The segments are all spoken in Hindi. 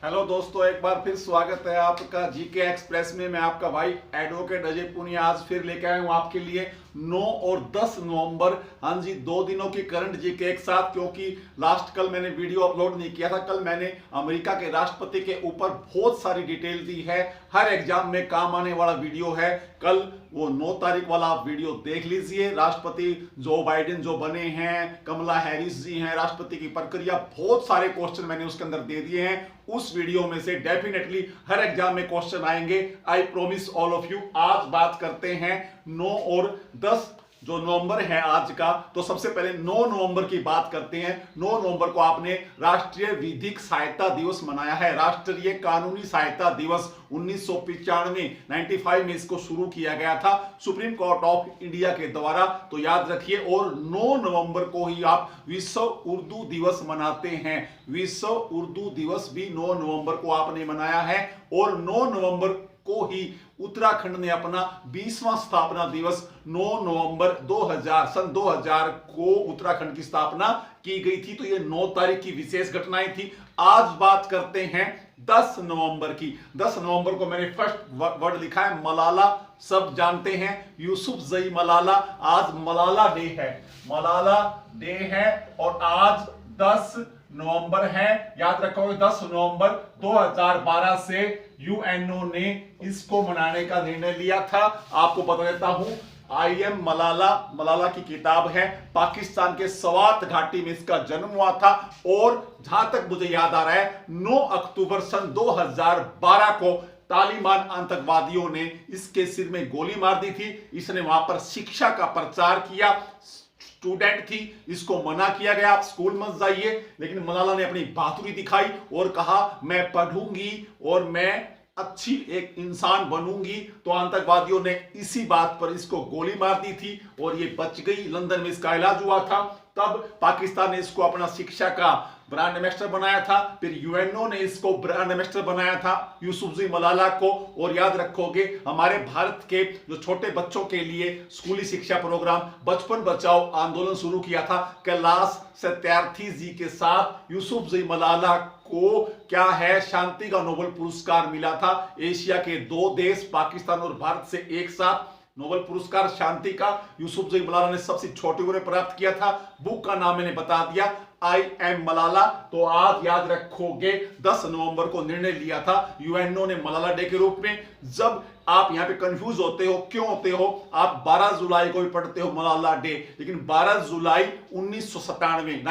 हेलो दोस्तों, एक बार फिर स्वागत है आपका जीके एक्सप्रेस में। मैं आपका भाई एडवोकेट अजय पुनिया आज फिर लेके आया हूं आपके लिए 9 और 10 नवंबर, हाँ जी, 2 दिनों की करंट जीके एक साथ। क्योंकि लास्ट कल मैंने वीडियो अपलोड नहीं किया था। कल मैंने अमेरिका के राष्ट्रपति के ऊपर बहुत सारी डिटेल दी है, हर एग्जाम में काम आने वाला वीडियो है। कल वो 9 तारीख वाला आप वीडियो देख लीजिए। राष्ट्रपति जो बाइडेन जो बने हैं, कमला हैरिस जी हैं, राष्ट्रपति की प्रक्रिया, बहुत सारे क्वेश्चन मैंने उसके अंदर दे दिए हैं। उस वीडियो में से डेफिनेटली हर एग्जाम में क्वेश्चन आएंगे, I promise all of you. आज बात करते हैं 9 और 10 जो नवंबर है आज का। तो सबसे पहले 9 नवंबर की बात करते हैं। 9 नवंबर को आपने राष्ट्रीय विधिक सहायता दिवस मनाया है। राष्ट्रीय कानूनी सहायता दिवस 1995 में इसको शुरू किया गया था सुप्रीम कोर्ट ऑफ इंडिया के द्वारा, तो याद रखिए। और 9 नवंबर को ही आप विश्व उर्दू दिवस मनाते हैं। विश्व उर्दू दिवस भी 9 नवंबर को आपने मनाया है। और 9 नवंबर को ही उत्तराखंड ने अपना 20वां स्थापना दिवस 9 नवंबर 2000 को उत्तराखंड की स्थापना की गई थी। तो ये 9 तारीख की विशेष घटनाएं थी। आज बात करते हैं 10 नवंबर की। 10 नवंबर को मैंने फर्स्ट वर्ड लिखा है मलाला। सब जानते हैं यूसुफजई मलाला। आज मलाला डे है, मलाला डे है। और आज 10 नवंबर है, याद रखोगे। 10 नवंबर 2012 से यूएनओ ने इसको मनाने का निर्णय लिया था। आपको बता देता हूं, आई एम मलाला, मलाला की किताब है। पाकिस्तान के स्वात घाटी में इसका जन्म हुआ था। और जहां तक मुझे याद आ रहा है, 9 अक्टूबर सन 2012 को तालिबान आतंकवादियों ने इसके सिर में गोली मार दी थी। इसने वहां पर शिक्षा का प्रचार किया, स्टूडेंट थी, इसको मना किया गया, आप स्कूल मत जाइए। लेकिन मलाला ने अपनी बहादुरी दिखाई और कहा मैं पढ़ूंगी और मैं अच्छी एक इंसान बनूंगी। तो आतंकवादियों ने इसी बात पर इसको गोली मार दी थी और ये बच गई। लंदन में इसका इलाज हुआ था। तब पाकिस्तान ने इसको अपना शिक्षा का ब्रांड एम्बेसडर बनाया था। फिर यूएनओ ने इसको ब्रांड एम्बेसडर बनाया था यूसुफजई मलाला को। और याद रखोगे, हमारे भारत के जो छोटे बच्चों के लिए स्कूली शिक्षा प्रोग्राम बचपन बचाओ आंदोलन शुरू किया था कैलाश सत्यार्थी जी के साथ। यूसुफजई मलाला को क्या है, शांति का नोबेल पुरस्कार मिला था। एशिया के 2 देश पाकिस्तान और भारत से एक साथ नोबेल पुरस्कार शांति का यूसुफजई मलाला ने सबसे छोटी उम्र में प्राप्त किया था। बुक का नाम मैंने बता दिया, आई एम मलाला। तो आज याद रखोगे 10 नवंबर को निर्णय लिया था यूएनओ ने मलाला डे के रूप में। जब आप यहां पे कंफ्यूज होते हो, क्यों होते हो, आप 12 जुलाई को भी पढ़ते हो मलाला डे, लेकिन 12 जुलाई 1997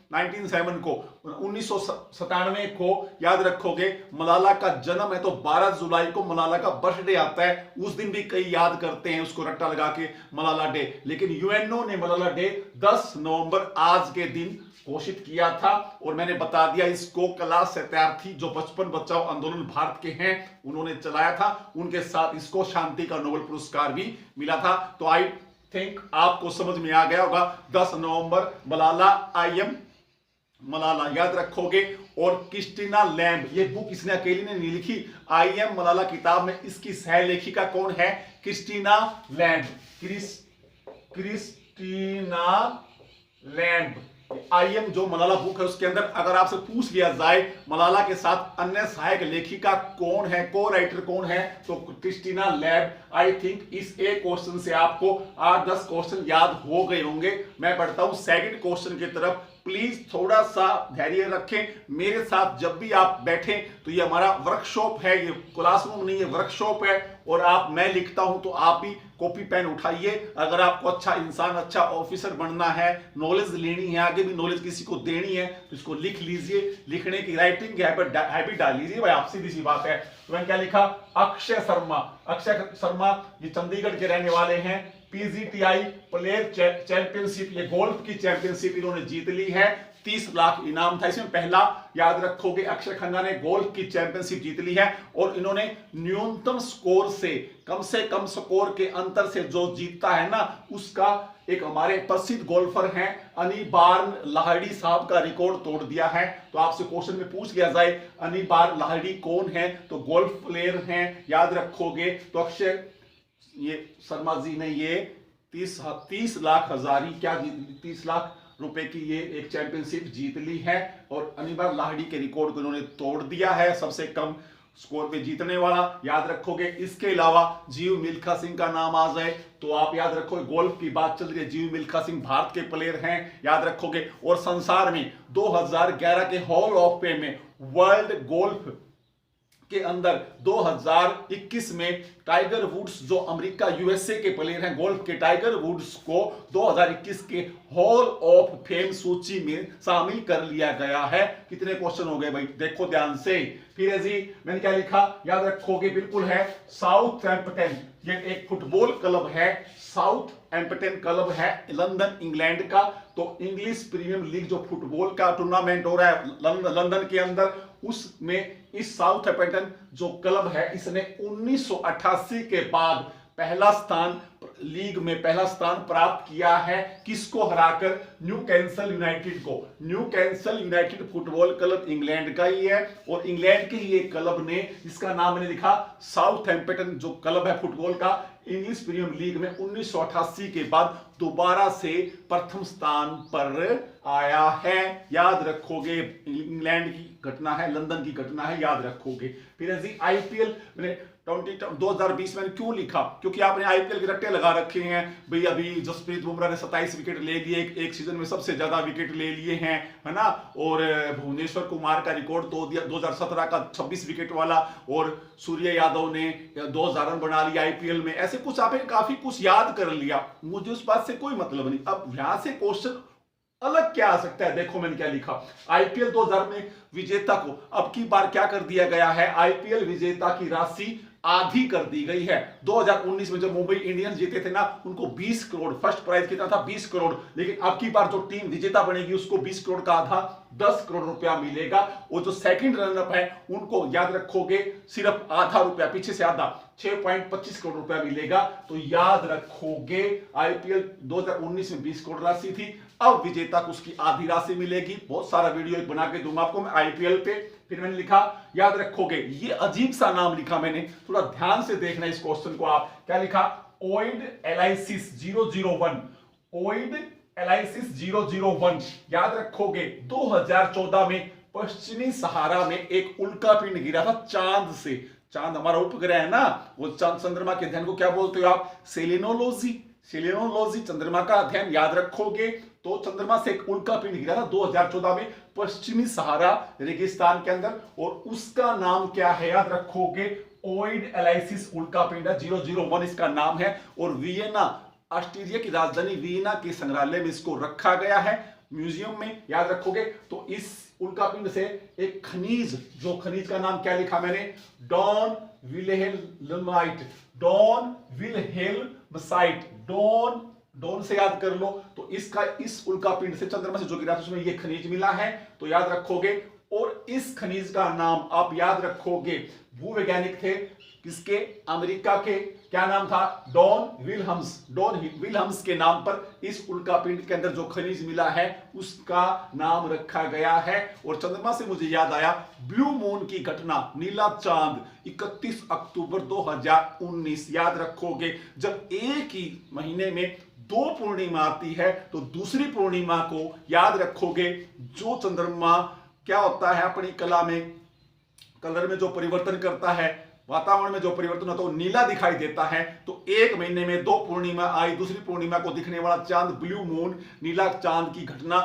1997 को 1997 को याद रखोगे मलाला का जन्म है। तो 12 जुलाई को मलाला का बर्थडे आता है। उस दिन भी कई याद करते हैं उसको रट्टा लगा के मलाला डे। लेकिन यूएनओ ने मलाला डे 10 नवंबर आज के दिन घोषित किया था। और मैंने बता दिया, इसको कैलाश सत्यार्थी जो बचपन बचाओ आंदोलन भारत के हैं उन्होंने चलाया था। उनके साथ इसको शांति का नोबेल पुरस्कार भी मिला था। तो आई थिंक आपको समझ में आ गया होगा। 10 नवंबर मलाला, आई एम मलाला, याद रखोगे। और क्रिस्टीना लैम्ब, ये बुक इसने अकेली ने नहीं लिखी। आई एम मलाला किताब में इसकी सह लेखिका कौन है? Christina Lamb. Christina Lamb. I am जो मलाला बुक है उसके अंदर अगर आपसे पूछ लिया जाए मलाला के साथ अन्य सहायक लेखिका कौन है, को राइटर कौन है, तो क्रिस्टीना लैम्ब। आई थिंक इस एक क्वेश्चन से आपको 8-10 क्वेश्चन याद हो गए होंगे। मैं बढ़ता हूं सेकंड क्वेश्चन की तरफ। प्लीज थोड़ा सा धैर्य रखें मेरे साथ। जब भी आप बैठें तो ये हमारा वर्कशॉप है, ये क्लासरूम नहीं है, वर्कशॉप है। और मैं लिखता हूं तो आप भी कॉपी पेन उठाइए। अगर आपको अच्छा इंसान, अच्छा ऑफिसर बनना है, नॉलेज लेनी है, आगे भी नॉलेज किसी को देनी है, तो इसको लिख लीजिए। लिखने की राइटिंग हैबिट डाल लीजिए भाई, आप सीधी सी बात है। तो मैंने क्या लिखा? अक्षय शर्मा। अक्षय शर्मा ये चंडीगढ़ के रहने वाले हैं। पीजीटीआई प्लेयर चैंपियनशिप, ये गोल्फ की चैंपियनशिप इन्होंने जीत ली है। 30 लाख इनाम था इसमें। पहला याद रखोगे, अक्षय खन्ना ने गोल्फ की चैंपियनशिप जीत ली है। और इन्होंने न्यूनतम स्कोर से कम स्कोर के अंतर से जो जीतता है ना, उसका एक हमारे प्रसिद्ध गोल्फर हैं अनिबार्न लाहिड़ी साहब का रिकॉर्ड तोड़ दिया है। तो आपसे क्वेश्चन में पूछ लिया जाए अनिबार्न लाहिड़ी कौन है, तो गोल्फ प्लेयर हैं, याद रखोगे। तो अक्षय ये शर्मा जी ने ये 30 लाख हजारी क्या 30 लाख रुपए की ये एक चैंपियनशिप जीत ली है और अनिवार्य लाहिड़ी के रिकॉर्ड को इन्होंने तोड़ दिया है, सबसे कम स्कोर पे जीतने वाला, याद रखोगे। इसके अलावा जीव मिल्खा सिंह का नाम आ जाए तो आप याद रखोगे, गोल्फ की बात चल रही है, जीव मिल्खा सिंह भारत के प्लेयर हैं, याद रखोगे। और संसार में 2011 के हॉल ऑफ फेम में वर्ल्ड गोल्फ के अंदर 2021 में टाइगर वुड्स, जो अमेरिका यूएसए के प्लेयर हैं गोल्फ के, टाइगर वुड्स को 2021 के हॉल ऑफ फेम सूची में शामिल कर लिया गया है। कितने क्वेश्चन हो गए भाई, देखो ध्यान से। फिर है जी, मैंने क्या लिखा, याद रखोगे, बिल्कुल है साउथहैम्पटन, ये एक फुटबॉल क्लब है, साउथहैम्पटन क्लब है लंदन इंग्लैंड का। तो इंग्लिश प्रीमियर लीग जो फुटबॉल का टूर्नामेंट हो रहा है लंदन के अंदर, उसमें इस साउथहैम्पटन जो क्लब है इसने 1988 के बाद पहला स्थान, लीग में पहला स्थान प्राप्त किया है। किसको हराकर? न्यूकैसल यूनाइटेड को। Newcastle United football club England का ही है और इंग्लैंड के ही एक क्लब ने, जिसका नाम मैंने लिखा साउथहैम्पटन जो क्लब है फुटबॉल का, इंग्लिश प्रीमियर लीग में 1988 के बाद दोबारा से प्रथम स्थान पर आया है। याद रखोगे, इंग्लैंड की घटना है, लंदन की घटना है, याद रखोगे। फिर आईपीएल मैंने 2020 में क्यों लिखा, क्योंकि आपने आईपीएल के रट्टे लगा रखे हैं भाई। अभी जसप्रीत बुमराह ने 27 विकेट ले लिए, एक सीजन में सबसे ज्यादा विकेट ले लिए हैं, है ना। और भुवनेश्वर कुमार का रिकॉर्ड 2017 का 26 विकेट वाला, और सूर्य यादव ने 2000 रन बना लिया आईपीएल में। ऐसे कुछ आपने काफी कुछ याद कर लिया, मुझे उस बात से कोई मतलब नहीं। अब यहां से क्वेश्चन अलग क्या आ सकता है, देखो मैंने क्या लिखा, आईपीएल 2000 में विजेता को अब की बार क्या कर दिया गया है, आईपीएल विजेता की राशि आधी कर दी गई है। 2019 में जब मुंबई इंडियंस जीते थे ना, उनको 20 करोड़ फर्स्ट प्राइज कितना था, 20 करोड़, लेकिन अब की बार जो टीम विजेता बनेगी उसको 20 करोड़ का आधा 10 करोड़ रुपया मिलेगा। और जो सेकंड रनर है उनको याद रखोगे सिर्फ आधा रुपया, पीछे से आधा 6.25 करोड़ रुपया मिलेगा। तो याद रखोगे आईपीएल 2019 में 20 करोड़ राशि थी, अब विजेता को उसकी आधी राशि मिलेगी। बहुत सारा वीडियो बना के दूंगा आपको मैं आईपीएल पे। फिर मैंने लिखा, याद रखोगे, ये अजीब सा नाम लिखा मैंने, थोड़ा ध्यान से देखना इस क्वेश्चन को। आप क्या लिखा, ओइड एलाइसिस 001, ओइड एलाइसिस 001। याद रखोगे 2014 में पश्चिमी सहारा में एक उल्का पिंड गिरा था चांद से। चांद हमारा उपग्रह है ना, वो चंद्रमा के अध्ययन को क्या बोलते हो आप, सेलेनोलॉजी। सेलेनोलॉजी चंद्रमा का अध्ययन, याद रखोगे। तो चंद्रमा से एक उल्का पिंड गिरा था 2014 में पश्चिमी सहारा रेगिस्तान के अंदर, और उसका नाम क्या है, याद रखोगे, ओइड एलाइसिस उल्का पिंड 001 इसका नाम है। और वियना, ऑस्ट्रिया की राजधानी वियना के संग्रहालय में इसको रखा गया है, म्यूजियम में, याद रखोगे। तो इस उल्का पिंड से एक खनिज, जो खनिज का नाम क्या लिखा मैंने, डॉन विल्हेल्माइट, डॉन विल्हेल्मसाइट, डॉन से याद कर लो। तो इसका, इस उल्का पिंड से चंद्रमा से जो गिरा उसमें ये खनिज मिला है, तो याद रखोगे। और इस खनिज का नाम आप याद रखोगे, भूवैज्ञानिक थे किसके, अमेरिका के, क्या नाम था, डॉन विल्हम्स। डॉन विल्हम्स के नाम पर इस उल्का पिंड के अंदर जो खनिज मिला है उसका नाम रखा गया है। और चंद्रमा से मुझे याद आया ब्लू मून की घटना, नीला चांद, 31 अक्टूबर 2019, याद रखोगे। जब एक ही महीने में 2 पूर्णिमा आती है तो दूसरी पूर्णिमा को याद रखोगे, जो चंद्रमा क्या होता है अपनी कला में, कलर में जो परिवर्तन करता है, वातावरण में जो परिवर्तन होता है, वो नीला दिखाई देता है। तो एक महीने में 2 पूर्णिमा आई, दूसरी पूर्णिमा को दिखने वाला चांद, ब्लू मून, नीला चांद की घटना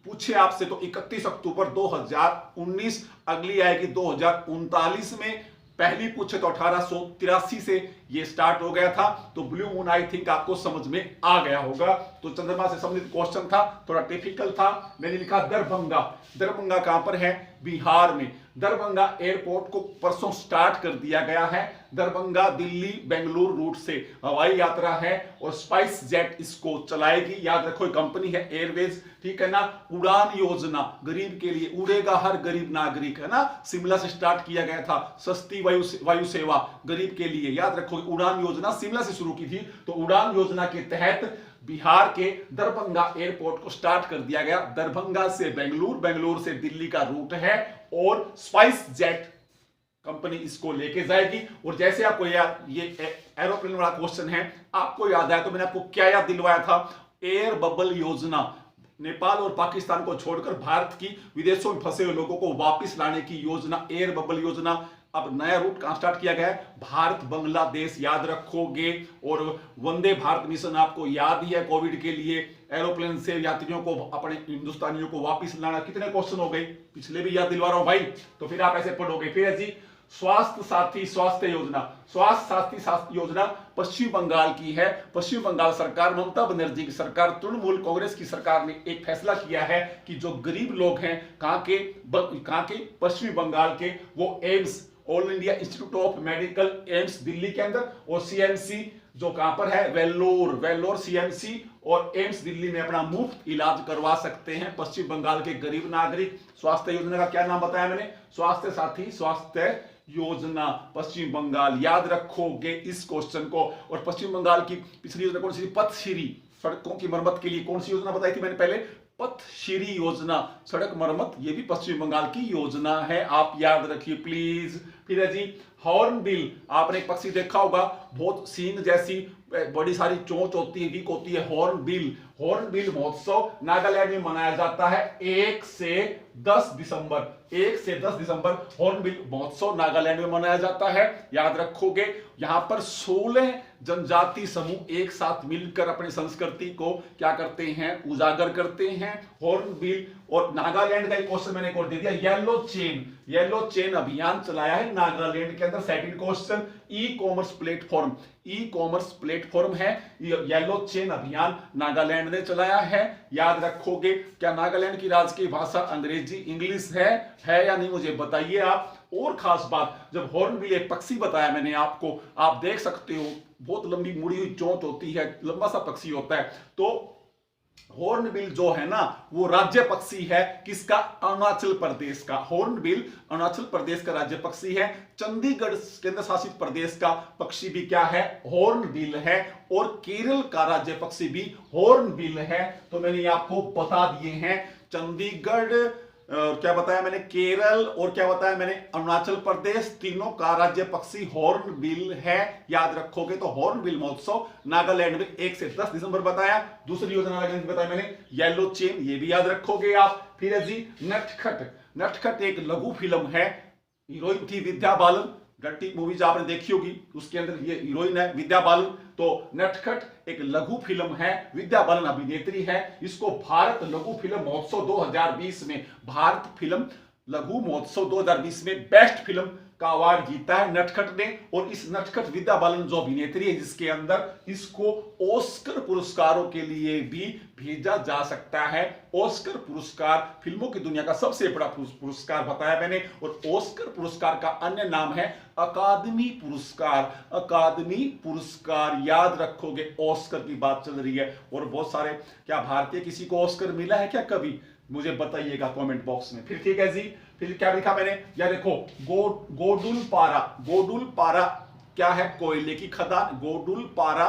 पूछे आपसे तो 31 अक्टूबर 2019, अगली आएगी 2039 में। पहली पूछे तो 1883 से ये स्टार्ट हो गया था। तो ब्लू मून आई थिंक आपको समझ में आ गया होगा। तो चंद्रमा से संबंधित क्वेश्चन था, थोड़ा टिपिकल था। मैंने लिखा दरभंगा, दरभंगा कहां पर है, बिहार में। दरभंगा एयरपोर्ट को परसों स्टार्ट कर दिया गया है। दरभंगा दिल्ली बेंगलुरु रूट से हवाई यात्रा है और स्पाइस जेट इसको चलाएगी। याद रखो कंपनी है एयरवेज, ठीक है ना। उड़ान योजना गरीब के लिए, उड़ेगा हर गरीब नागरिक, है ना। शिमला से स्टार्ट किया गया था, सस्ती वायु सेवा गरीब के लिए, याद रखो। उड़ान योजना शिमला से शुरू की थी, तो उड़ान योजना के तहत बिहार के दरभंगा एयरपोर्ट को स्टार्ट कर दिया गया। दरभंगा से बेंगलुरु, बेंगलुरु से दिल्ली का रूट है और स्पाइस जेट कंपनी इसको लेके जाएगी। और जैसे आपको याद, ये एरोप्लेन वाला क्वेश्चन है, आपको याद आया तो मैंने आपको क्या याद दिलवाया था, एयर बबल योजना। नेपाल और पाकिस्तान को छोड़कर भारत की विदेशों में फंसे हुए लोगों को वापस लाने की योजना, एयर बबल योजना, अब नया रूट कहां स्टार्ट किया गया है, भारत बांग्लादेश, याद रखोगे। और वंदे भारत मिशन आपको याद ही है, कोविड के लिए एरोप्लेन से यात्रियों को, अपने हिंदुस्तानियों को वापस लाना। कितने क्वेश्चन हो गए, पिछले भी याद दिलवा रहा हूं भाई, तो फिर आप ऐसे पढ़ोगे। फिर है जी स्वास्थ्य साथी स्वास्थ्य योजना। स्वास्थ्य साथी स्वास्थ्य योजना पश्चिम बंगाल की है। पश्चिम बंगाल सरकार, ममता बनर्जी की सरकार, तृणमूल कांग्रेस की सरकार ने एक फैसला किया है कि जो गरीब लोग हैं कहां के पश्चिम बंगाल के, वो AIIMS, all India institute of medical, AIIMS Delhi के अंदर, और सीएमसी जो कहां पर है, वेल्लोर सीएमसी और एम्स दिल्ली में अपना मुफ्त इलाज करवा सकते हैं पश्चिम बंगाल के गरीब नागरिक। स्वास्थ्य योजना का क्या नाम बताया मैंने, स्वास्थ्य साथी स्वास्थ्य योजना पश्चिम बंगाल, याद रखोगे इस क्वेश्चन को। और पश्चिम बंगाल की पिछली योजना कौन सी, पथश्री, सड़कों की मरम्मत के लिए कौन सी योजना बताई थी मैंने पहले, पथश्री योजना, सड़क मरम्मत, ये भी पश्चिम बंगाल की योजना है, आप याद रखिए प्लीज। फिर है जी हॉर्न बिल, आपने एक पक्षी देखा होगा, बहुत सींग जैसी बड़ी सारी चोंच होती है, वीक होती है, हॉर्न बिल। हॉर्न बिल महोत्सव नागालैंड में मनाया जाता है 1 से 10 दिसंबर, 1 से 10 दिसंबर हॉर्न बिल महोत्सव नागालैंड में मनाया जाता है, याद रखोगे। यहां पर 16 जनजाति समूह एक साथ मिलकर अपनी संस्कृति को क्या करते हैं, उजागर करते हैं। हॉर्न बिल, और नागालैंड का एक क्वेश्चन मैंने और दे दिया, येलो चेन अभियान चलाया है नागालैंड के अंदर। Second question e commerce platform है, येलो चेन अभियान नागालैंड ने चलाया है, याद रखोगे। क्या नागालैंड की राजकीय भाषा अंग्रेजी इंग्लिश है या नहीं, मुझे बताइए आप। और खास बात, जब हॉर्न बिल एक पक्षी बताया मैंने आपको, आप देख सकते हो बहुत लंबी मुड़ी हुई चोंच होती है, लंबा सा पक्षी होता है, तो हॉर्न बिल जो है ना वो राज्य पक्षी है किसका, अरुणाचल प्रदेश का। हॉर्न बिल अरुणाचल प्रदेश का राज्य पक्षी है। चंडीगढ़ केंद्र शासित प्रदेश का पक्षी भी क्या है, हॉर्न बिल है। और केरल का राज्य पक्षी भी हॉर्न बिल है। तो मैंने आपको बता दिए हैं, चंडीगढ़, क्या बताया मैंने, केरल, और क्या बताया मैंने, अरुणाचल प्रदेश, तीनों का राज्य पक्षी हॉर्न बिल है, याद रखोगे। तो हॉर्न बिल महोत्सव नागालैंड में 1 से 10 दिसंबर बताया। दूसरी योजना बताया मैंने येलो चेन, ये भी याद रखोगे आप। फिर है जी नटखट एक लघु फिल्म है, हीरोइन थी विद्या बालन, डर्टी मूवीज आपने देखी होगी, उसके अंदर ये हीरोइन है विद्या बालन। तो नटखट एक लघु फिल्म है, विद्या बालन अभिनेत्री है। इसको भारत लघु फिल्म महोत्सव 2020 में, भारत फिल्म लघु महोत्सव 2020 में बेस्ट फिल्म का अवार्ड जीता है नटखट ने। और इस नटखट विद्या बालन जो अभिनेत्री है, जिसके अंदर इसको ऑस्कर पुरस्कारों के लिए भी भेजा जा सकता है। ऑस्कर पुरस्कार फिल्मों की दुनिया का सबसे बड़ा पुरस्कार बताया मैंने। और ऑस्कर पुरस्कार का अन्य नाम है अकादमी पुरस्कार। अकादमी पुरस्कार, याद रखोगे, ऑस्कर की बात चल रही है। और बहुत सारे, क्या भारतीय किसी को ऑस्कर मिला है क्या कभी, मुझे बताइएगा कमेंट बॉक्स में। फिर ठीक है जी, फिर क्या लिखा मैंने, या देखो गोडुलपारा क्या है, कोयले की खदान। गोडुलपारा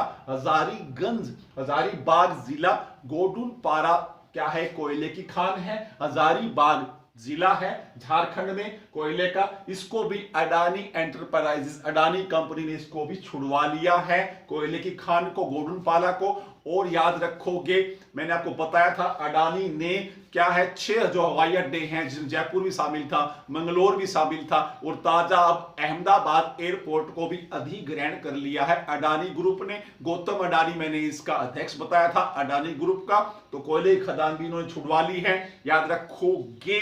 हजारीबाग जिला, गोडुलपारा क्या है, कोयले की खान है, हजारीबाग जिला है झारखंड में कोयले का। इसको भी अडानी एंटरप्राइजेस, अडानी कंपनी ने इसको भी छुड़वा लिया है, कोयले की खान को, गोडुलपारा को। और याद रखोगे, मैंने आपको बताया था अडानी ने क्या है, 6 जो हवाई अड्डे हैं, जिसमें जयपुर भी शामिल था, मंगलोर भी शामिल था, और ताजा अब अहमदाबाद एयरपोर्ट को भी अधिग्रहण कर लिया है अडानी ग्रुप ने। गौतम अडानी मैंने इसका अध्यक्ष बताया था अडानी ग्रुप का। तो कोयले की खदान भी इन्होंने छुड़वा ली है, याद रखोगे।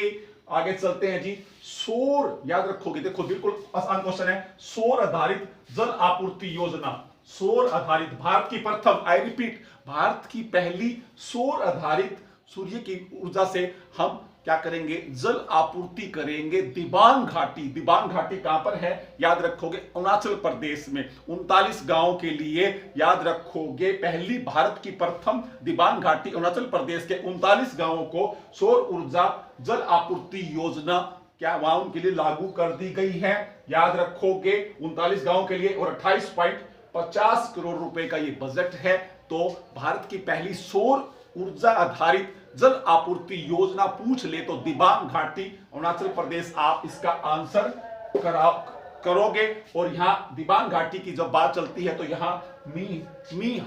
आगे चलते हैं जी, सौर, याद रखोगे, देखो बिल्कुल आसान क्वेश्चन है, सौर आधारित जल आपूर्ति योजना। सौर आधारित, भारत की प्रथम, आई रिपीट, भारत की पहली सौर आधारित सूर्य की ऊर्जा से हम क्या करेंगे, जल आपूर्ति करेंगे। दिबांग घाटी कहां पर है, याद रखोगे, अरुणाचल प्रदेश में। 39 गांवों के लिए, याद रखोगे, पहली भारत की प्रथम दिबांग घाटी अरुणाचल प्रदेश के 39 गांवों को सौर ऊर्जा जल आपूर्ति योजना क्या वहां उनके लिए लागू कर दी गई है, याद रखोगे, 39 गांवों के लिए। और 28.50 करोड़ रुपए का ये बजट है। तो भारत की पहली सौर ऊर्जा आधारित जल आपूर्ति योजना पूछ ले तो दिबांग घाटी अरुणाचल प्रदेश, आप इसका आंसर करोगे। और यहां दिबांग घाटी की जब बात चलती है तो यहां मी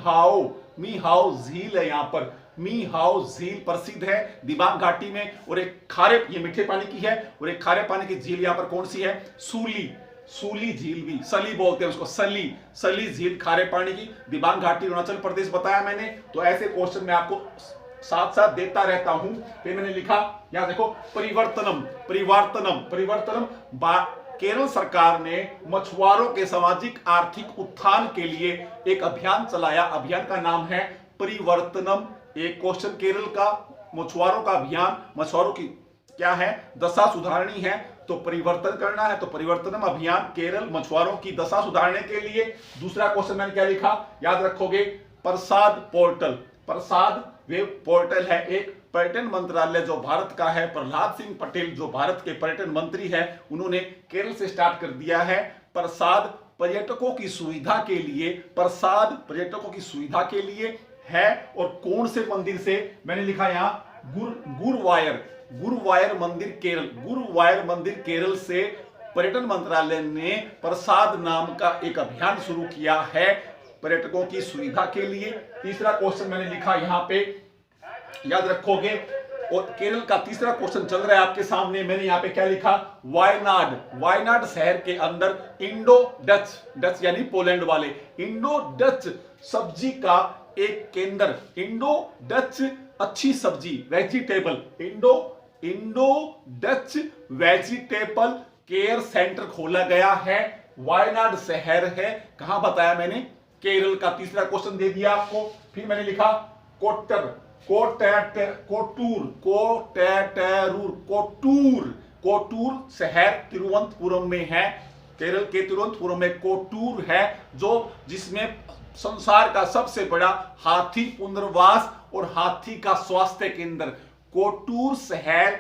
हाओ झील है, यहां पर मी हाउ झील प्रसिद्ध है दिबांग घाटी में, और एक खारे, ये मीठे पानी की है, और एक खारे पानी की झील यहां पर कौन सी है, सूली झील भी, सली बोलते हैं उसको, सली झील खारे पानी की, दिबांग घाटी अरुणाचल प्रदेश बताया मैंने। तो ऐसे क्वेश्चन मैं आपको साथ साथ देता रहता हूं। फिर मैंने लिखा, यहां देखो, परिवर्तनम केरल सरकार ने मछुआरों के सामाजिक आर्थिक उत्थान के लिए एक अभियान चलाया, अभियान का नाम है परिवर्तनम। एक क्वेश्चन केरल का मछुआरों का अभियान, मछुआरों की क्या है, दशा सुधारनी है, तो परिवर्तन करना है, तो परिवर्तनम अभियान केरल मछुआरों की दशा सुधारने के लिए। दूसरा क्वेश्चन मैंने क्या लिखा, याद रखोगे, प्रसाद वेब पोर्टल है एक, पर्यटन मंत्रालय जो भारत का है, प्रहलाद सिंह पटेल जो भारत के पर्यटन मंत्री है, उन्होंने केरल से स्टार्ट कर दिया है। प्रसाद पर्यटकों की सुविधा के लिए, प्रसाद पर्यटकों की सुविधा के लिए है। और कौन से मंदिर से, मैंने लिखा यहां गुरुवायर मंदिर केरल से पर्यटन मंत्रालय ने प्रसाद नाम का एक अभियान शुरू किया है पर्यटकों की सुविधा के लिए। तीसरा क्वेश्चन मैंने लिखा यहां पे, याद रखोगे, और केरल का तीसरा क्वेश्चन चल रहा है आपके सामने। मैंने यहां पे क्या लिखा, वायनाड शहर के अंदर इंडो डच यानी पोलैंड वाले, इंडो डच सब्जी का एक केंद्र, इंडो डच अच्छी सब्जी vegetable, Indo Dutch vegetable care centre खोला गया है। वायनाड शहर है, कहां बताया मैंने, केरल का। तीसरा क्वेश्चन दे दिया आपको। फिर मैंने लिखा कोटूर शहर तिरुवनंतपुरम में है, केरल के तिरुवनंतपुरम में कोटूर है, जिसमें संसार का सबसे बड़ा हाथी पुनर्वास और हाथी का स्वास्थ्य केंद्र। कोटूर शहर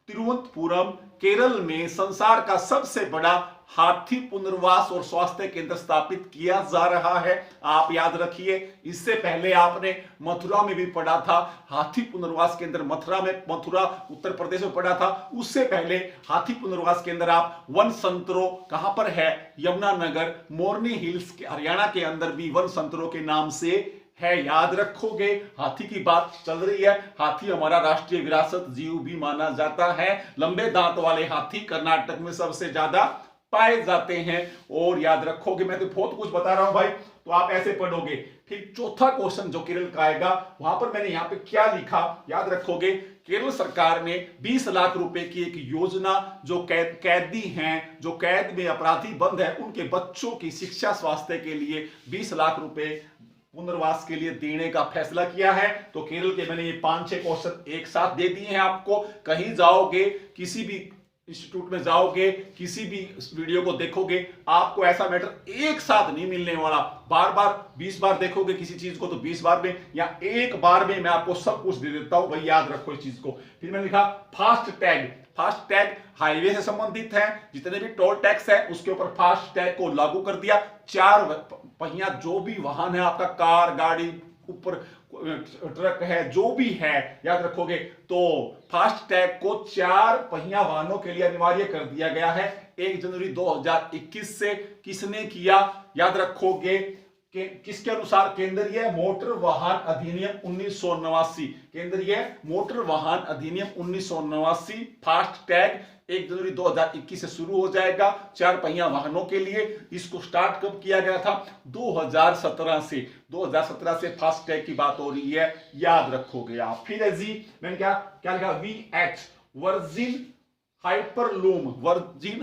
तिरुवनंतपुरम केरल में संसार का सबसे बड़ा हाथी पुनर्वास और स्वास्थ्य केंद्र स्थापित किया जा रहा है। आप याद रखिए, इससे पहले आपने मथुरा में भी पढ़ा था हाथी पुनर्वास केंद्र, मथुरा उत्तर प्रदेश में पढ़ा था। उससे पहले हाथी पुनर्वास केंद्र आप वन संतरो कहां पर है, यमुनानगर, मोरनी हिल्स के हरियाणा के अंदर भी वन संतरों के नाम से है, याद रखोगे। हाथी की बात चल रही है, हाथी हमारा राष्ट्रीय विरासत जीव भी माना जाता है। लंबे दांत वाले हाथी कर्नाटक में सबसे ज्यादा पाए जाते हैं। और याद रखोगे, मैं तो बहुत कुछ बता रहा हूं भाई, तो आप ऐसे पढ़ोगे। फिर चौथा क्वेश्चन जो केरल का आएगा, वहां पर मैंने यहां पे क्या लिखा, याद रखोगे, केरल सरकार ने 20 लाख रुपए की एक योजना, जो कैदी हैं, जो कैद में अपराधी बंद है, उनके बच्चों की शिक्षा स्वास्थ्य के लिए 20 लाख रुपए पुनर्वास के लिए देने का फैसला किया है। तो केरल के मैंने ये 5-6 क्वेश्चन एक साथ दे दिए हैं आपको। कहीं जाओगे, किसी भी इंस्टीट्यूट में जाओगे, किसी भी वीडियो को देखोगे, आपको ऐसा मैटर एक साथ नहीं मिलने वाला। बार बार 20 बार देखोगे किसी चीज को तो 20 बार में या एक बार में मैं आपको सब कुछ दे देता हूं, भाई याद रखो इस चीज को। फिर मैंने लिखा फास्ट टैग हाईवे से संबंधित है, जितने भी टोल टैक्स है उसके ऊपर फास्ट टैग को लागू कर दिया। 4 पहिया जो भी वाहन है आपका, कार, गाड़ी, ऊपर ट्रक है, जो भी है, याद रखोगे, तो फास्ट टैग को 4 पहिया वाहनों के लिए अनिवार्य कर दिया गया है 1 जनवरी 2021 से। किसने किया, याद रखोगे, किसके अनुसार, केंद्रीय मोटर वाहन अधिनियम 1989, केंद्रीय मोटर वाहन अधिनियम 1989 फास्ट टैग 1 जनवरी 2021 से शुरू हो जाएगा 4 पहिया वाहनों के लिए। इसको स्टार्ट कब किया गया था, 2017 से फास्ट टैग की बात हो रही है, याद रखोगे आप। फिर जी मैंने क्या लिखा, VH वर्जिन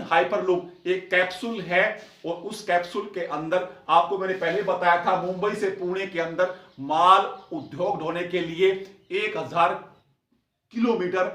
हाइपरलूम एक कैप्सूल है, और उस कैप्सूल के अंदर आपको मैंने पहले बताया था, मुंबई से पुणे के अंदर माल उद्योग ढोने के लिए 1000 किलोमीटर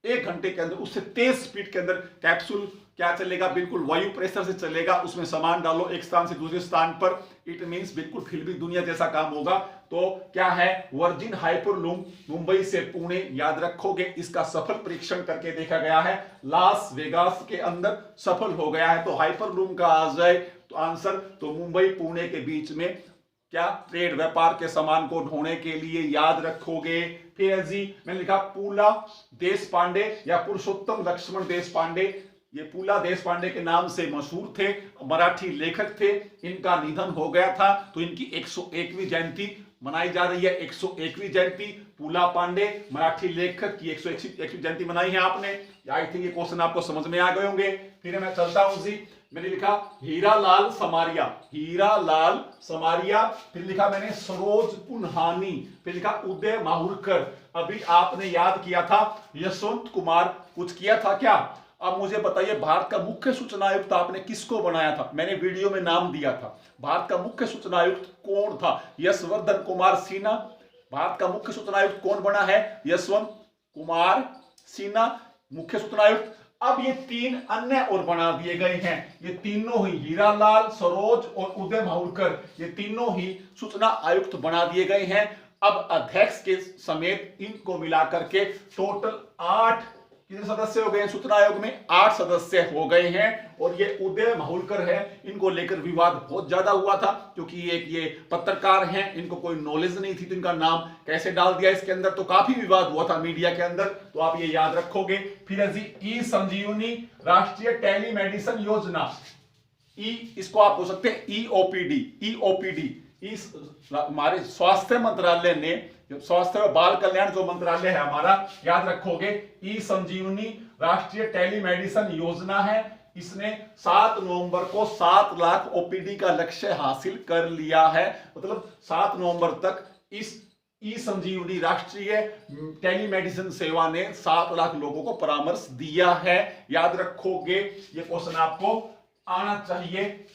1 घंटे के अंदर, उससे तेज स्पीड के अंदर कैप्सूल क्या चलेगा, बिल्कुल वायु प्रेशर से चलेगा। उसमें सामान डालो एक स्थान से दूसरे स्थान पर, इट मींस बिल्कुल फिल्मी दुनिया जैसा काम होगा। तो क्या है, वर्जिन हाइपरलूम मुंबई से पुणे, याद रखोगे, इसका सफल परीक्षण करके देखा गया है, लास वेगास के अंदर सफल हो गया है। तो हाइपरलूम का आ जाए तो आंसर, तो मुंबई पुणे के बीच में क्या, ट्रेड व्यापार के सामान को ढोने के लिए, याद रखोगे। फिर जी मैंने लिखा पूला देश पांडे या पुरुषोत्तम लक्ष्मण देश पांडे, ये पूला देश पांडे के नाम से मशहूर थे, मराठी लेखक थे। इनका निधन हो गया था, तो इनकी 101वीं जयंती मनाई जा रही है, 101वीं जयंती। पूला पांडे, मराठी लेखक की 101वीं जयंती मनाई है आपने। आई थिंक ये क्वेश्चन आपको समझ में आ गए होंगे। फिर मैं चलता हूं जी, मैंने लिखा हीरालाल समारिया, हीरालाल समारिया। फिर लिखा मैंने सरोज पुन्हानी, फिर लिखा उदय माहुरकर। अभी आपने याद किया था यशवंत कुमार, कुछ किया था क्या? अब मुझे बताइए, भारत का मुख्य सूचना आयुक्त आपने किसको बनाया था? मैंने वीडियो में नाम दिया था। भारत का मुख्य सूचना आयुक्त कौन था? यशवर्धन कुमार सिन्हा। भारत का मुख्य सूचना आयुक्त कौन बना है? यशवंत कुमार सिन्हा मुख्य सूचना आयुक्त। अब ये 3 अन्य और बना दिए गए हैं। ये तीनों ही, हीरालाल, सरोज और उदय माहुरकर, ये तीनों ही सूचना आयुक्त बना दिए गए हैं। अब अध्यक्ष के समेत इनको मिलाकर के टोटल 8 कितने सदस्य हो गए सूचना आयोग में? 8 सदस्य हो गए हैं। और ये उदय माहुरकर है, इनको लेकर विवाद बहुत ज्यादा हुआ था, क्योंकि ये पत्रकार हैं, इनको कोई नॉलेज नहीं थी, तो इनका नाम कैसे डाल दिया इसके अंदर, तो काफी विवाद हुआ था मीडिया के अंदर, तो आप ये याद रखोगे। फिर है जी ई संजीवनी राष्ट्रीय टेलीमेडिसिन योजना, इसको आप बोल सकते हैं ईओपीडी। हमारे स्वास्थ्य मंत्रालय ने, स्वास्थ्य और बाल कल्याण जो मंत्रालय है हमारा, याद रखोगे, ई संजीवनी राष्ट्रीय टेलीमेडिसिन योजना है। इसने 7 नवंबर को 7 लाख ओपीडी का लक्ष्य हासिल कर लिया है। मतलब 7 नवंबर तक इस ई संजीवनी राष्ट्रीय टेलीमेडिसिन सेवा ने 7 लाख लोगों को परामर्श दिया है। याद रखोगे, ये क्वेश्चन आपको आना चाहिए,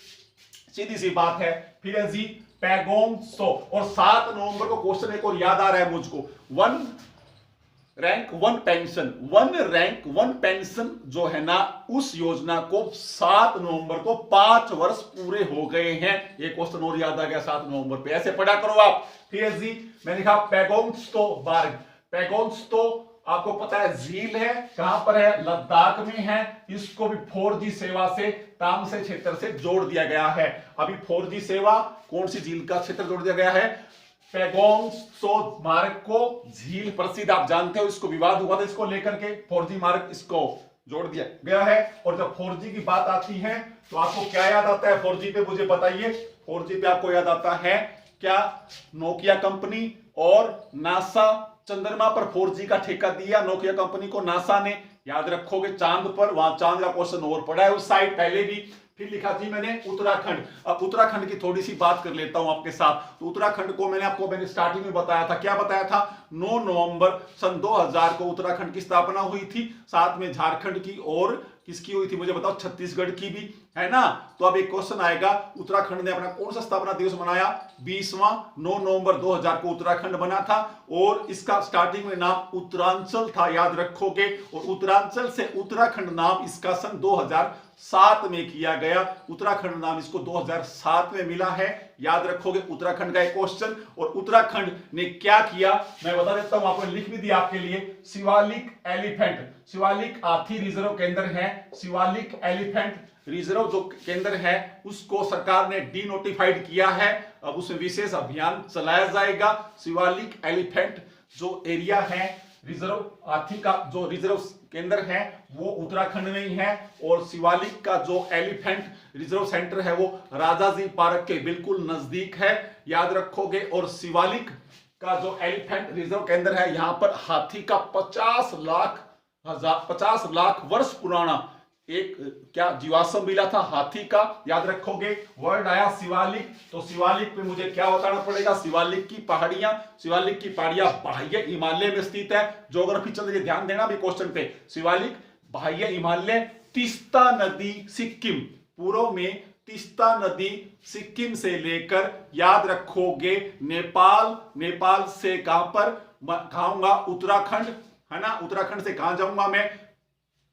सीधी सी बात है। फिर जी पैगोंग सो, और 7 नवंबर को क्वेश्चन एक और याद आ रहा है मुझको, 1 रैंक 1 पेंशन जो है ना, उस योजना को 7 नवंबर को 5 वर्ष पूरे हो गए हैं। ये क्वेश्चन और याद आ गया 7 नवंबर पे, ऐसे पढ़ा करो आप। फिर जी मैंने लिखा पैगोंगस्तो बार्ग। पैगोंगस्तो आपको पता है झील है, कहां पर है? लद्दाख में है। इसको भी 4G सेवा से तामसे क्षेत्र से जोड़ दिया गया है। अभी 4G सेवा कौन सी झील का क्षेत्र जोड़ दिया गया है? पैगोंग त्सो मार्ग को, झील प्रसिद्ध आप जानते हो, इसको विवाद हुआ था, इसको लेकर के 4G मार्ग इसको जोड़ दिया गया है। और जब 4G की बात आती है तो आपको क्या याद आता है 4G पे? मुझे बताइए, 4G पे आपको याद आता है क्या? नोकिया कंपनी और नासा। चंद्रमा पर 4G का ठेका दिया नोकिया कंपनी को नासा ने। याद रखोगे चांद पर, वहां चांद का क्वेश्चन और पड़ा है उस साइड पहले भी। फिर लिखा जी मैंने उत्तराखंड। अब उत्तराखंड की थोड़ी सी बात कर लेता हूं आपके साथ। तो उत्तराखंड को मैंने स्टार्टिंग में बताया था, क्या बताया था? 9 नवंबर सन 2000 को उत्तराखंड की स्थापना हुई थी। साथ में झारखंड की और किसकी हुई थी मुझे बताओ? छत्तीसगढ़ की भी, है ना। तो अब एक क्वेश्चन आएगा, उत्तराखंड ने अपना कौन सा स्थापना दिवस मनाया? 20वां 9 नवंबर 2000 को उत्तराखंड बना था। और इसका स्टार्टिंग में नाम उत्तरांचल था, याद रखोगे। और उत्तरांचल से उत्तराखंड नाम इसका सन 2007 में किया गया। उत्तराखंड नाम इसको 2007 में मिला है, याद रखोगे। उत्तराखंड का एक क्वेश्चन। और उत्तराखंड ने क्या किया मैं बता देता हूं, आपको लिख भी दिया आपके लिए। शिवालिक एलिफेंट, शिवालिक हाथी रिजर्व केंद्र है। शिवालिक एलिफेंट रिजर्व जो केंद्र है उसको सरकार ने डीनोटिफाइड किया है। अब उसमें विशेष अभियान चलाया जाएगा। शिवालिक एलिफेंट जो एरिया है, रिजर्व हाथी का जो रिजर्व केंद्र है वो उत्तराखंड में ही है। और शिवालिक का जो एलिफेंट रिजर्व सेंटर है वो राजाजी पार्क के बिल्कुल नजदीक है, याद रखोगे। और शिवालिक का जो एलिफेंट रिजर्व केंद्र है, यहां पर हाथी का 50 लाख वर्ष पुराना एक क्या जीवाश्म मिला था हाथी का, याद रखोगे। वर्ड आया शिवालिक, तो शिवालिक पे मुझे क्या बताना पड़ेगा? शिवालिक की पहाड़ियां बाह्य हिमालय में स्थित है। ज्योग्राफी चल रही है, ध्यान देना भी क्वेश्चन पे। शिवालिक बाह्य हिमालय, तीस्ता नदी सिक्किम, पूर्व में तीस्ता नदी सिक्किम से लेकर, याद रखोगे, नेपाल से कहां पर खाऊंगा? उत्तराखंड, है ना। उत्तराखंड से कहां जाऊंगा मैं?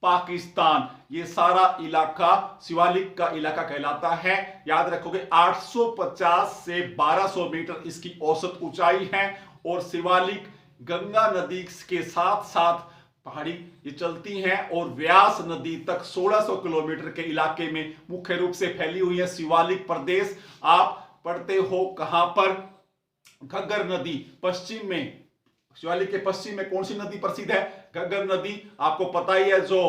पाकिस्तान। ये सारा इलाका शिवालिक का इलाका कहलाता है, याद रखोगे। 850 से 1200 मीटर इसकी औसत ऊंचाई है। और शिवालिक गंगा नदी के साथ साथ पहाड़ी ये चलती हैं और व्यास नदी तक 1600 किलोमीटर के इलाके में मुख्य रूप से फैली हुई है शिवालिक प्रदेश। आप पढ़ते हो कहां पर? घग्गर नदी पश्चिम में, शिवालिक के पश्चिम में कौन सी नदी प्रसिद्ध है? घग्गर नदी। आपको पता ही है जो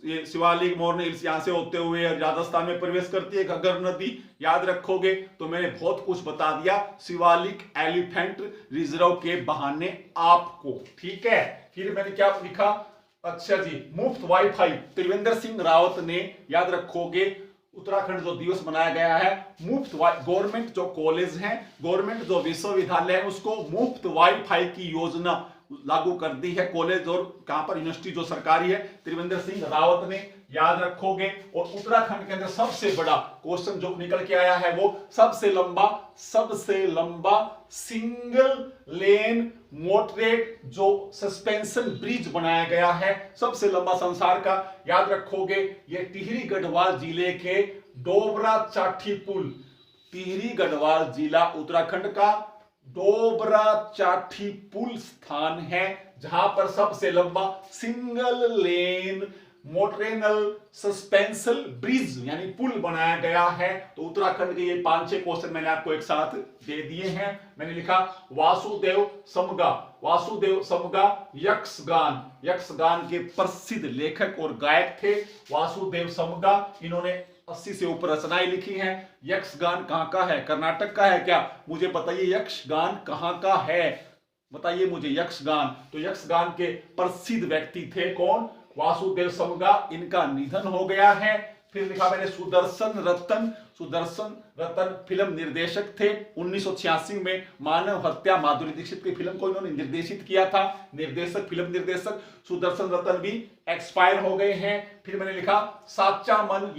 ये शिवालिक मोरनी हिल्स यहाँ से होते हुए राजस्थान में प्रवेश करती है घग्गर नदी, याद रखोगे। तो मैंने बहुत कुछ बता दिया शिवालिक एलिफेंट रिजर्व के बहाने आपको, ठीक है। फिर मैंने क्या लिखा, अच्छा जी, मुफ्त वाईफाई त्रिवेंद्र सिंह रावत ने, याद रखोगे, उत्तराखंड जो दिवस मनाया गया है, मुफ्त गवर्नमेंट जो कॉलेज हैं, गवर्नमेंट जो विश्वविद्यालय है, उसको मुफ्त वाईफाई की योजना लागू कर दी है। कॉलेज और कहां पर, यूनिवर्सिटी जो सरकारी है, त्रिवेंद्र सिंह रावत ने, याद रखोगे। और उत्तराखंड के अंदर सबसे बड़ा क्वेश्चन जो निकल के आया है वो सबसे लंबा सिंगल लेन मोटरेड जो सस्पेंशन ब्रिज बनाया गया है, सबसे लंबा संसार का, याद रखोगे। ये टिहरी गढ़वाल जिले के डोबरा चाठी पुल, टिहरी गढ़वाल जिला उत्तराखंड का डोबरा चाठी पुल स्थान है जहां पर सबसे लंबा सिंगल लेन मोटरेनल सस्पेंशन ब्रिज यानी पुल बनाया गया है। तो उत्तराखंड के ये 5-6 क्वेश्चन मैंने आपको एक साथ दे दिए हैं। मैंने लिखा वासुदेव समगा यक्षगान के प्रसिद्ध लेखक और गायक थे वासुदेव समगा। इन्होंने 80 से ऊपर रचनाएं लिखी हैं। यक्षगान कहां का है, कर्नाटक का है क्या? मुझे बताइए यक्षगान कहां का है, बताइए मुझे यक्षगान। तो यक्षगान के प्रसिद्ध व्यक्ति थे कौन? वासुदेव समगा। इनका निधन हो गया है। फिर लिखा मैंने सुदर्शन रतन फिल्म निर्देशक थे। 1986 में मानव हत्या माधुरी दीक्षित की फिल्म को इन्होंने निर्देशित किया था। फिल्म निर्देशक सुदर्शन रतन भी एक्सपायर हो गए हैं। फिर मैंने लिखा साचा मन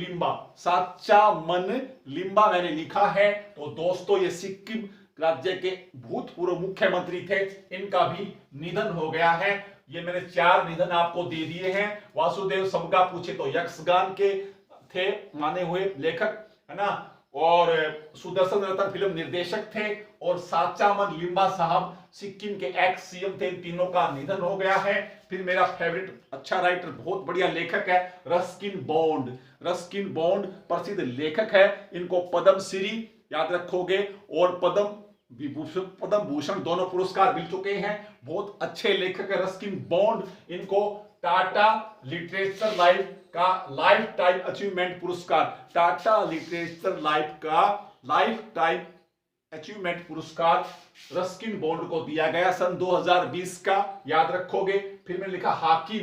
लिम्बा मैंने लिखा है। तो दोस्तों ये सिक्किम राज्य के भूतपूर्व मुख्यमंत्री थे, इनका भी निधन हो गया है। ये मैंने 4 निधन आपको दे दिए हैं। वासुदेव समगा पूछे तो यक्षगान के थे माने हुए लेखक, है ना, और सुदर्शन रतन फिल्म निर्देशक थे, और साचामन लिम्बा साहब सिक्किम के एक्स सीएम थे। इन तीनों का निधन हो गया है। फिर मेरा फेवरेट अच्छा राइटर, बहुत बढ़िया लेखक है रस्किन बॉन्ड प्रसिद्ध लेखक है। इनको पद्मश्री, याद रखोगे, और पद्म भूषण दोनों पुरस्कार मिल चुके हैं। बहुत अच्छे लेखक है रस्किन बॉन्ड। इनको टाटा लिटरेचर लाइफ का लाइफ टाइम अचीवमेंट पुरस्कार, Tata literature life time achievement पुरस्कार रस्किन बॉन्ड को दिया गया सन 2020 का, याद रखोगे। फिर मैंने लिखा हॉकी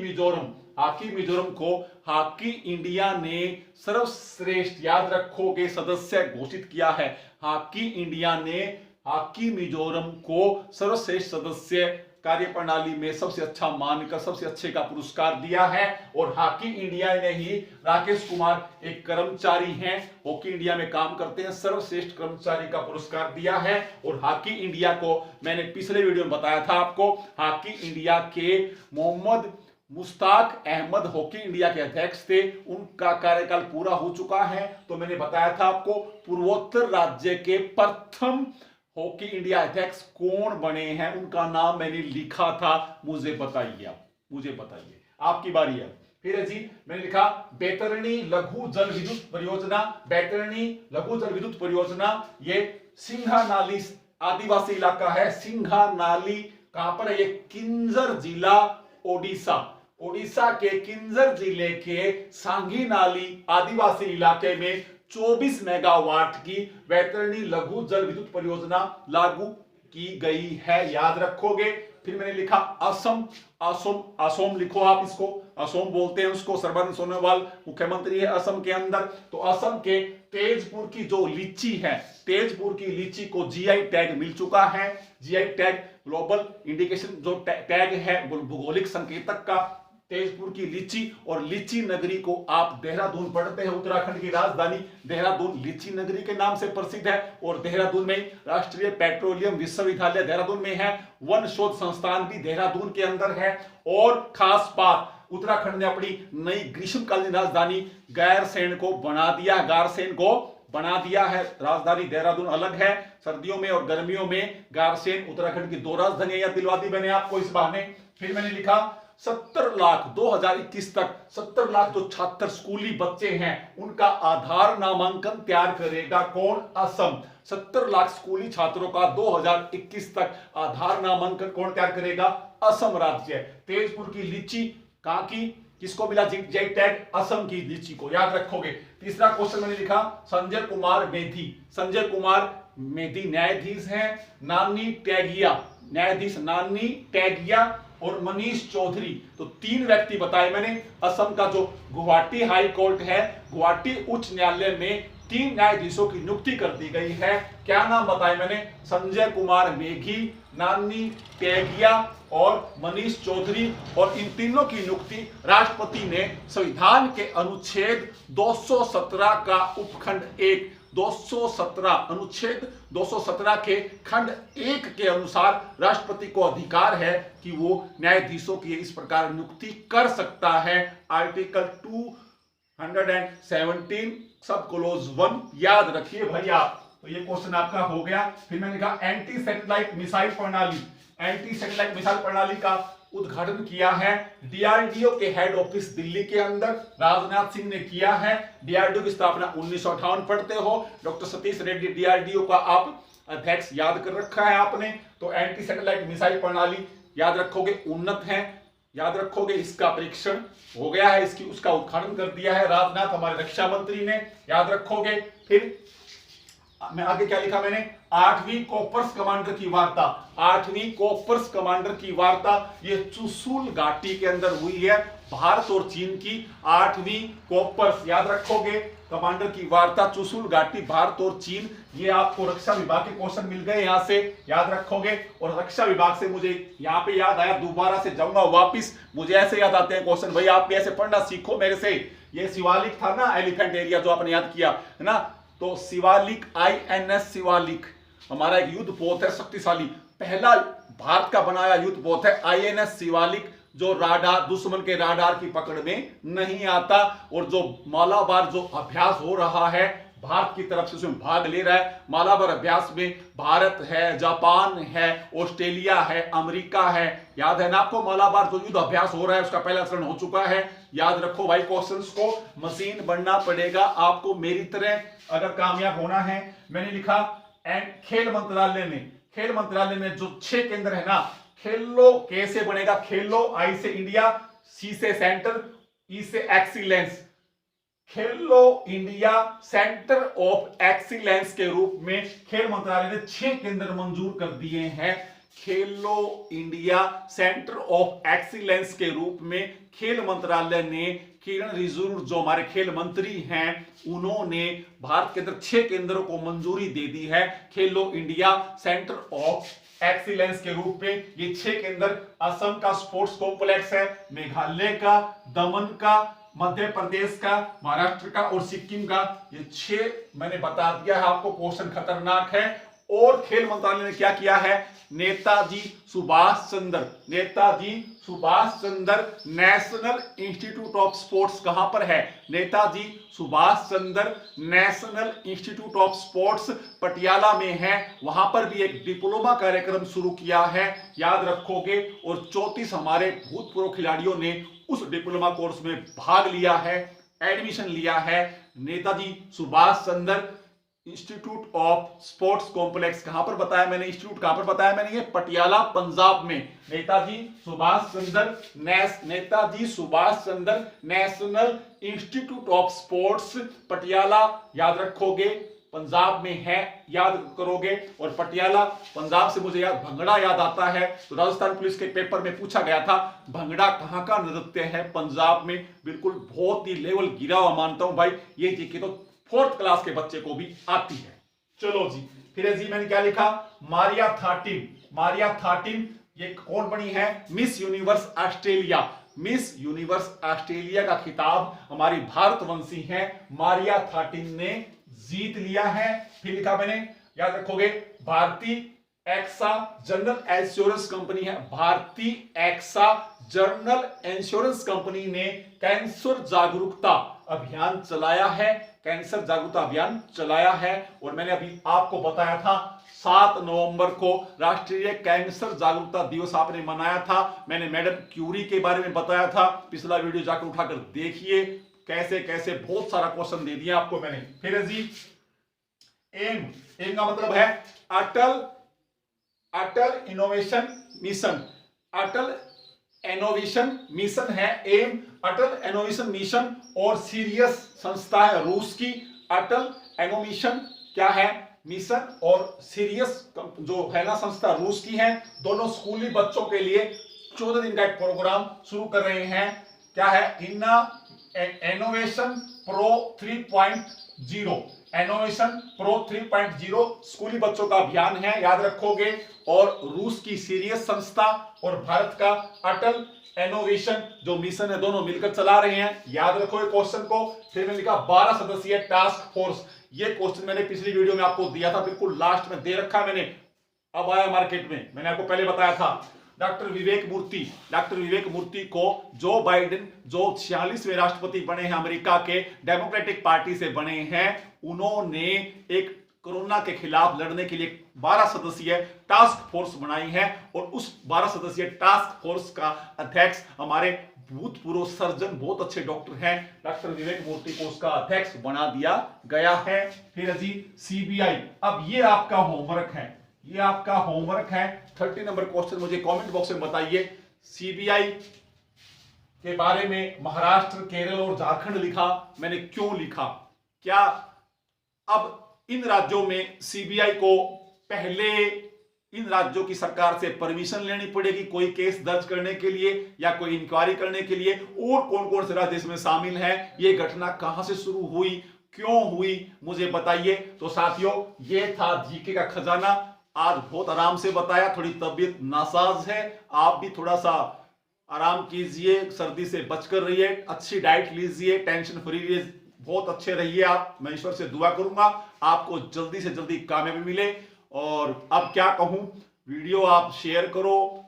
मिजोरम को हॉकी इंडिया ने सर्वश्रेष्ठ, याद रखोगे, सदस्य घोषित किया है। हॉकी इंडिया ने हॉकी मिजोरम को सर्वश्रेष्ठ सदस्य कार्यप्रणाली में सबसे अच्छा मानकर सबसे अच्छे का पुरस्कार दिया है। और हॉकी इंडिया ने ही राकेश कुमार एक कर्मचारी हैं, हॉकी इंडिया में काम करते हैं, सर्वश्रेष्ठ कर्मचारी का पुरस्कार दिया है। और हॉकी इंडिया को मैंने पिछले वीडियो में बताया था आपको, हॉकी इंडिया के मोहम्मद मुश्ताक अहमद हॉकी इंडिया के अध्यक्ष थे। उनका कार्यकाल पूरा हो चुका है। तो मैंने बताया था आपको पूर्वोत्तर राज्य के प्रथम हॉकी इंडिया अध्यक्ष कौन बने हैं, उनका नाम मैंने लिखा था। मुझे बताइए, आपकी बारी है। फिर जी मैंने लिखा बैतरणी लघु जल विद्युत परियोजना, ये सिंघानाली आदिवासी इलाका है। सिंघानाली कहां पर है? ये किंजर जिला ओडिशा के किंजर जिले के सांगीनाली आदिवासी इलाके में 24 मेगावाट की बैतरणी लघु जल विद्युत परियोजना लागू की गई है, याद रखोगे। फिर मैंने लिखा असम लिखो आप, इसको असम बोलते हैं उसको। सर्बानंद सोनोवाल मुख्यमंत्री है असम के अंदर। तो असम के तेजपुर की जो लीची है, तेजपुर की लीची को जीआई टैग मिल चुका है। जीआई टैग ग्लोबल इंडिकेशन जो टैग है भौगोलिक संकेतक का, तेजपुर की लीची। और लीची नगरी को आप देहरादून पढ़ते हैं, उत्तराखंड की राजधानी देहरादून लीची नगरी के नाम से प्रसिद्ध है। और देहरादून में राष्ट्रीय पेट्रोलियम विश्वविद्यालय देहरादून में है, वन शोध संस्थान भी देहरादून के अंदर है। और खास बात, उत्तराखंड ने अपनी नई ग्रीष्मकालीन राजधानी गैरसैंण को बना दिया है। राजधानी देहरादून अलग है सर्दियों में, और गर्मियों में गारसेन। उत्तराखंड की 2 राजधानियां याद दिलवा दी मैंने आपको इस बहाने। फिर मैंने लिखा 70 लाख 2021 तक 70 लाख जो छात्र स्कूली बच्चे हैं उनका आधार नामांकन तैयार करेगा कौन? असम। 70 लाख स्कूली छात्रों का 2021 तक आधार नामांकन कौन तैयार करेगा? असम राज्य। तेजपुर की लीची कहां की? किसको मिला जेई टैग? असम की लीची को, याद रखोगे। तीसरा क्वेश्चन मैंने लिखा संजय कुमार मेधी। संजय कुमार मेधी न्यायाधीश हैं। नानी टैगिया, न्यायाधीश नानी टैगिया और मनीष चौधरी, तो 3 व्यक्ति बताए मैंने। असम का जो गुवाहाटी हाई कोर्ट है, गुवाहाटी उच्च न्यायालय में 3 न्यायाधीशों की नियुक्ति कर दी गई है। क्या नाम बताए मैंने? संजय कुमार मेघी, नानी टैगिया और मनीष चौधरी। और इन तीनों की नियुक्ति राष्ट्रपति ने संविधान के अनुच्छेद 217 का उपखंड 1, 217 अनुच्छेद 217 के खंड 1 के अनुसार राष्ट्रपति को अधिकार है कि वो न्यायाधीशों की इस प्रकार नियुक्ति कर सकता है। आर्टिकल 217 सब क्लोज 1 याद रखिए भैया। तो ये क्वेश्चन आपका हो गया। फिर मैंने कहा एंटी सैटेलाइट मिसाइल प्रणाली, एंटी सैटेलाइट मिसाइल प्रणाली का उद्घाटन किया है डीआरडीओ के हेड ऑफिस दिल्ली के अंदर, राजनाथ सिंह ने किया है। डीआरडीओ की स्थापना 1958 पढ़ते हो। डॉक्टर सतीश रेड्डी डीआरडीओ का आप अध्यक्ष याद कर रखा है आपने। तो एंटी सैटेलाइट मिसाइल प्रणाली याद रखोगे, उन्नत है, याद रखोगे। इसका परीक्षण हो गया है, इसकी उसका उद्घाटन कर दिया है राजनाथ हमारे रक्षा मंत्री ने, याद रखोगे। फिर मैं आगे क्या लिखा मैंने? 8वीं कॉर्प्स कमांडर की वार्ता, 8वीं कॉर्प्स कमांडर की वार्ता ये चुशुल घाटी के अंदर हुई है। भारत और चीन की 8वीं कॉर्प्स, याद रखोगे, कमांडर की वार्ता चुशुल घाटी, भारत और चीन। ये आपको रक्षा विभाग के क्वेश्चन मिल गए यहां से, याद रखोगे। और रक्षा विभाग से मुझे यहां पे याद आया, दोबारा से जाऊंगा वापिस, मुझे ऐसे याद आते हैं क्वेश्चन, भाई आप भी ऐसे पढ़ना सीखो मेरे से। ये शिवालिक था ना, एलिफेंट एरिया जो आपने याद किया है ना, तो शिवालिक, INS शिवालिक हमारा एक युद्ध पोत है शक्तिशाली, पहला भारत का बनाया युद्ध पोत है INS शिवालिक, जो राडार, दुश्मन के राडार की पकड़ में नहीं आता। और जो मालाबार जो अभ्यास हो रहा है भारत की तरफ से, उसमें भाग ले रहा है। मालाबार अभ्यास में भारत है, जापान है, ऑस्ट्रेलिया है, अमेरिका है, याद है ना आपको। मालाबार जो युद्ध अभ्यास हो रहा है उसका पहला चरण हो चुका है। याद रखो भाई क्वेश्चंस को, मशीन बनना पड़ेगा आपको मेरी तरह अगर कामयाब होना है। मैंने लिखा खेल मंत्रालय में, खेल मंत्रालय में जो 6 केंद्र है ना, खेलो कैसे बनेगा? खेलो, I से इंडिया, C से सेंटर, E से excellence. Khelo India centre of excellence के रूप में खेल मंत्रालय ने 6 केंद्र मंजूर कर दिए हैं। खेलो इंडिया सेंटर ऑफ एक्सीलेंस के रूप में खेल मंत्रालय ने, किरण रिजिजू जो हमारे खेल मंत्री हैं, उन्होंने भारत के अंदर 6 केंद्रों को मंजूरी दे दी है खेलो इंडिया सेंटर ऑफ एक्सीलेंस के रूप में। ये 6 केंद्र असम का स्पोर्ट्स कॉम्प्लेक्स है, मेघालय का, दमन का, मध्य प्रदेश का, महाराष्ट्र का और सिक्किम का। ये 6 मैंने बता दिया है आपको, क्वेश्चन खतरनाक है। और खेल मंत्रालय ने क्या किया है? Netaji Subhash Chandra, Netaji Subhash Chandra national institute of sports कहां पर है? Netaji Subhash Chandra national institute of sports Patiala में है। वहां पर भी एक डिप्लोमा कार्यक्रम शुरू किया है, याद रखोगे। और 34 हमारे भूतपूर्व खिलाड़ियों ने उस डिप्लोमा कोर्स में भाग लिया है, एडमिशन लिया है। नेताजी सुभाष चंद्र इंस्टीट्यूट ऑफ स्पोर्ट्स कॉम्प्लेक्स कहां पर बताया मैंने? इंस्टीट्यूट कहां पर बताया मैंने? ये पटियाला पंजाब में। Netaji Subhash Chandra national institute of sports Patiala, याद रखोगे, पंजाब में है, याद करोगे। और पटियाला पंजाब से मुझे याद भंगड़ा याद आता है, तो राजस्थान पुलिस के पेपर में पूछा गया था भंगड़ा कहां का नृत्य है? पंजाब में। बिल्कुल बहुत ही लेवल गिरा हुआ मानता हूं भाई, ये जी तो 4th क्लास के बच्चे को भी आती है। चलो जी, फिर जी मैंने क्या लिखा? मारिया थाटिन, मारिया थाटिन ये कौन बनी है? Miss universe Australia. Miss universe Australia का खिताब हमारी भारतवंशी है मारिया थाटिन ने जीत लिया है। फिर लिखा मैंने, याद रखोगे, भारतीय एक्सा जनरल इंश्योरेंस कंपनी है, भारतीय एक्सा जनरल इंश्योरेंस कंपनी ने कैंसर जागरूकता अभियान चलाया है, कैंसर जागरूकता अभियान चलाया है। और मैंने अभी आपको बताया था 7 नवंबर को राष्ट्रीय कैंसर जागरूकता दिवस आपने मनाया था। मैंने मैडम क्यूरी के बारे में बताया था, पिछला वीडियो जाकर उठाकर देखिए, कैसे कैसे बहुत सारा क्वेश्चन दे दिया आपको मैंने। फिर जी एम, एम का मतलब है अटल इनोवेशन मिशन। अटल इनोवेशन मिशन है, एम अटल इनोवेशन मिशन, और सीरियस संस्था है रूस की अटल इनोवेशन क्या है मिशन, और सीरियस जो है ना संस्था रूस की है। दोनों स्कूली बच्चों के लिए 14 दिन का एक प्रोग्राम शुरू कर रहे हैं। क्या है इनोवेशन प्रो 3.0, इनोवेशन प्रो 3.0 स्कूली बच्चों का अभियान है, याद रखोगे। और रूस की सीरियस संस्था और भारत का अटल इनोवेशन जो मिशन है, दोनों मिलकर चला रहे हैं, याद रखो ये क्वेश्चन को। फिर मैंने लिखा 12 सदस्यीय टास्क फोर्स, ये क्वेश्चन मैंने पिछली वीडियो में आपको दिया था, बिल्कुल लास्ट में दे रखा मैंने, अब आया मार्केट में, मैंने आपको पहले बताया था। डॉक्टर विवेक मूर्ति को जो बाइडेन जो 46वें राष्ट्रपति बने हैं अमेरिका के, डेमोक्रेटिक पार्टी से बने हैं, उन्होंने एक कोरोना के खिलाफ लड़ने के लिए 12 सदस्यीय टास्क फोर्स बनाई है, और उस 12 सदस्यीय टास्क फोर्स का अध्यक्ष हमारे भूतपूर्व सर्जन, बहुत अच्छे डॉक्टर हैं, डॉक्टर विवेक मूर्ति को उसका अध्यक्ष बना दिया गया है। फिर जी सीबीआई, अब ये आपका होमवर्क है, ये आपका होमवर्क है। 30 नंबर क्वेश्चन मुझे कमेंट बॉक्स में बताइए, सीबीआई के बारे में महाराष्ट्र, केरल और झारखंड लिखा, मैंने क्यों लिखा? क्या अब इन राज्यों में सीबीआई को पहले इन राज्यों की सरकार से परमिशन लेनी पड़ेगी कोई केस दर्ज करने के लिए या कोई इंक्वायरी करने के लिए, और कौन कौन से राज्य इसमें शामिल हैं, ये घटना कहां से शुरू हुई, क्यों हुई, मुझे बताइए। तो साथियों, ये था जीके का खजाना, आज बहुत आराम से बताया, थोड़ी तबीयत नासाज है, आप भी थोड़ा सा आराम कीजिए, सर्दी से बचकर रहिए, अच्छी डाइट लीजिए, टेंशन फ्री रहिए, बहुत अच्छे रहिए आप। मैं ईश्वर से दुआ करूंगा आपको जल्दी से जल्दी कामयाबी मिले। और अब क्या कहूं, वीडियो आप शेयर करो,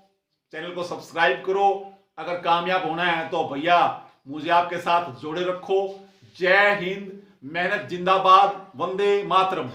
चैनल को सब्सक्राइब करो, अगर कामयाब होना है तो भैया मुझे आपके साथ जोड़े रखो। जय हिंद, मेहनत जिंदाबाद, वंदे मातरम।